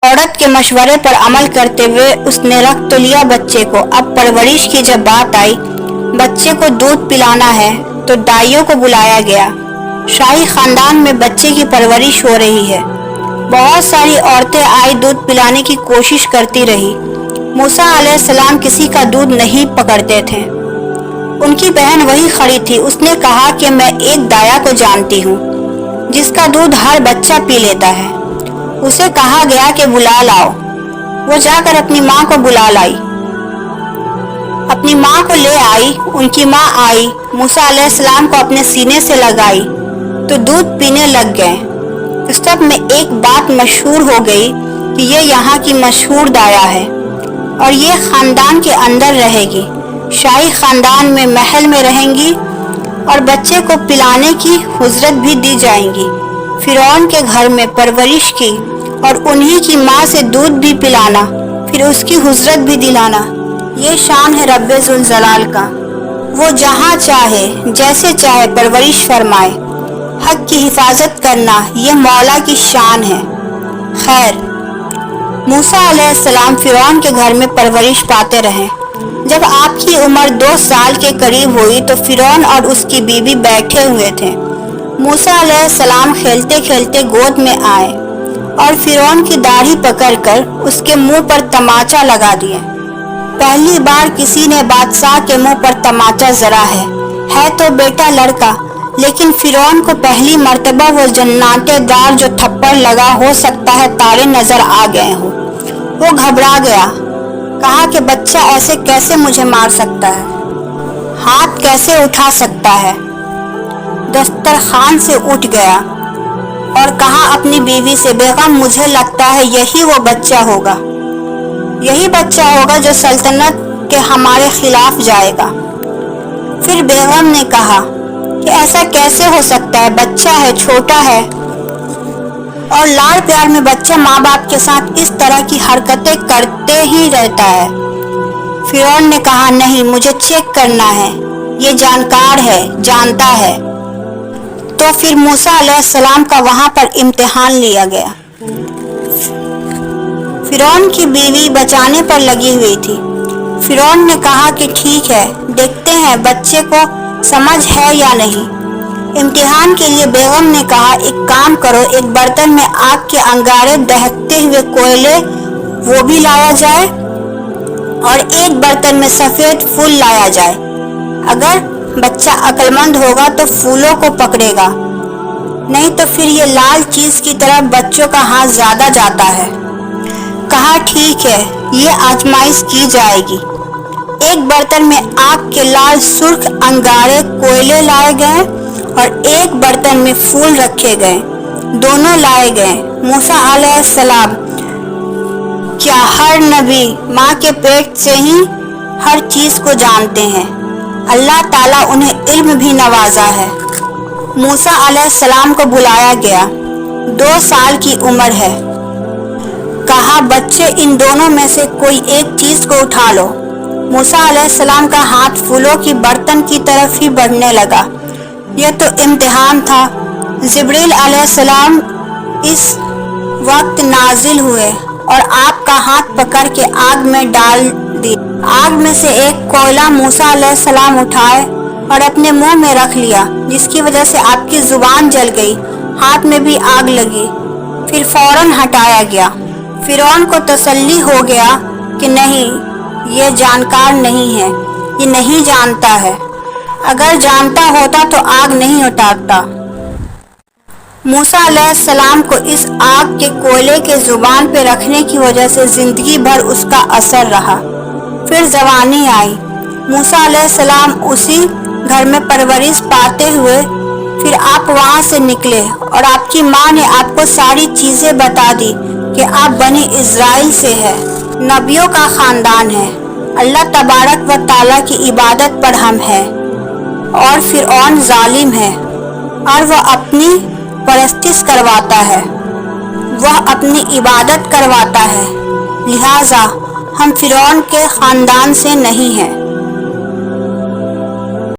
عورت کے مشورے پر عمل کرتے ہوئے اس نے رکھ تو لیا بچے کو۔ اب پرورش کی جب بات آئی، بچے کو دودھ پلانا ہے تو دائیوں کو بلایا گیا۔ شاہی خاندان میں بچے کی پرورش ہو رہی ہے۔ بہت ساری عورتیں آئی دودھ پلانے کی کوشش کرتی رہی۔ موسیٰ علیہ السلام کسی کا دودھ نہیں پکڑتے تھے۔ ان کی بہن وہی کھڑی تھی۔ اس نے کہا کہ میں ایک دایا کو جانتی ہوں جس کا دودھ ہر بچہ پی لیتا ہے۔ اسے کہا گیا کہ بلا لاؤ۔ وہ جا کر اپنی ماں کو بلا لائی، اپنی ماں کو لے آئی۔ ان کی ماں آئی، موسیٰ علیہ السلام کو اپنے سینے سے لگائی تو دودھ پینے لگ گئے۔ سب میں ایک بات مشہور ہو گئی کہ یہ یہاں کی مشہور دایا ہے اور یہ خاندان کے اندر رہے گی، شاہی خاندان میں محل میں رہیں گی اور بچے کو پلانے کی اجرت بھی دی جائیں گی۔ فرعون کے گھر میں پرورش کی اور انہی کی ماں سے دودھ بھی پلانا، پھر اس کی اجرت بھی دلانا، یہ شان ہے رب ذوالجلال کا۔ وہ جہاں چاہے جیسے چاہے پرورش فرمائے۔ حق کی حفاظت کرنا یہ مولا کی شان ہے۔ خیر، موسیٰ علیہ السلام فرعون کے گھر میں پرورش پاتے رہے۔ جب آپ کی عمر 2 سال کے قریب ہوئی تو فرعون اور اس کی بیوی بیٹھے ہوئے تھے۔ موسیٰ علیہ السلام کھیلتے کھیلتے گود میں آئے اور فرعون کی داڑھی پکڑ کر اس کے منہ پر تماچا لگا دیے۔ پہلی بار کسی نے بادشاہ کے منہ پر تماچا ذرا ہے تو بیٹا لڑکا، لیکن فرعون کو پہلی مرتبہ وہ جناتے دار جو تھپڑ لگا ہو سکتا ہے تارے نظر آ گئے ہوں۔ وہ گھبرا گیا، کہا کہ بچہ ایسے کیسے مجھے مار سکتا ہے، ہاتھ کیسے اٹھا سکتا ہے۔ دسترخوان سے اٹھ گیا اور کہا اپنی بیوی سے، بیگم مجھے لگتا ہے یہی وہ بچہ ہوگا، یہی بچہ ہوگا جو سلطنت کے ہمارے خلاف جائے گا۔ پھر بیگم نے کہا کہ ایسا کیسے ہو سکتا ہے، بچہ ہے، چھوٹا ہے، اور لاڑ پیار میں بچہ ماں باپ کے ساتھ اس طرح کی حرکتیں کرتے ہی رہتا ہے۔ فرعون نے کہا نہیں، مجھے چیک کرنا ہے، یہ جانکار ہے، جانتا ہے۔ تو پھر موسیٰ علیہ السلام کا وہاں پر امتحان لیا گیا۔ فرعون کی بیوی بچانے پر لگی ہوئی تھی۔ فرعون نے کہا کہ ٹھیک ہے، دیکھتے ہیں بچے کو سمجھ ہے یا نہیں۔ امتحان کے لیے بیگم نے کہا ایک کام کرو، ایک برتن میں آگ کے انگارے دہکتے ہوئے کوئلے وہ بھی لایا جائے اور ایک برتن میں سفید پھول لایا جائے۔ اگر بچہ عقل مند ہوگا تو پھولوں کو پکڑے گا، نہیں تو پھر یہ لال چیز کی طرف بچوں کا ہاتھ زیادہ جاتا ہے۔ کہا ٹھیک ہے، یہ آزمائش کی جائے گی۔ ایک برتن میں آگ کے لال سرخ انگارے کوئلے لائے گئے اور ایک برتن میں پھول رکھے گئے، دونوں لائے گئے۔ موسیٰ علیہ السلام، کیا ہر نبی ماں کے پیٹ سے ہی ہر چیز کو جانتے ہیں؟ اللہ تعالیٰ انہیں علم بھی نوازا ہے۔ موسیٰ علیہ السلام کو بلایا گیا، 2 سال کی عمر ہے۔ کہا بچے ان دونوں میں سے کوئی ایک چیز کو اٹھا لو۔ موسیٰ علیہ السلام کا ہاتھ پھولوں کی برتن کی طرف ہی بڑھنے لگا۔ یہ تو امتحان تھا۔ جبریل علیہ السلام اس وقت نازل ہوئے اور آپ کا ہاتھ پکڑ کے آگ میں ڈال دیا۔ آگ میں سے ایک کوئلہ موسیٰ علیہ السلام اٹھائے اور اپنے منہ میں رکھ لیا، جس کی وجہ سے آپ کی زبان جل گئی، ہاتھ میں بھی آگ لگی، پھر فوراً ہٹایا گیا۔ فرعون کو تسلی ہو گیا کہ نہیں، یہ جانکار نہیں ہے، یہ نہیں جانتا ہے، اگر جانتا ہوتا تو آگ نہیں اٹھاتا۔ موسیٰ علیہ السلام کو اس آگ کے کوئلے کے زبان پہ رکھنے کی وجہ سے زندگی بھر اس کا اثر رہا۔ پھر جوانی آئی۔ موسیٰ علیہ السلام اسی گھر میں پرورش پاتے ہوئے پھر آپ وہاں سے نکلے اور آپ کی ماں نے آپ کو ساری چیزیں بتا دی کہ آپ بنی اسرائیل سے ہے، نبیوں کا خاندان ہے، اللہ تبارک و تعالیٰ کی عبادت پر ہم ہے اور فرعون ظالم ہے اور وہ اپنی پرستش کرواتا ہے، وہ اپنی عبادت کرواتا ہے، لہٰذا ہم فرعون کے خاندان سے نہیں ہیں۔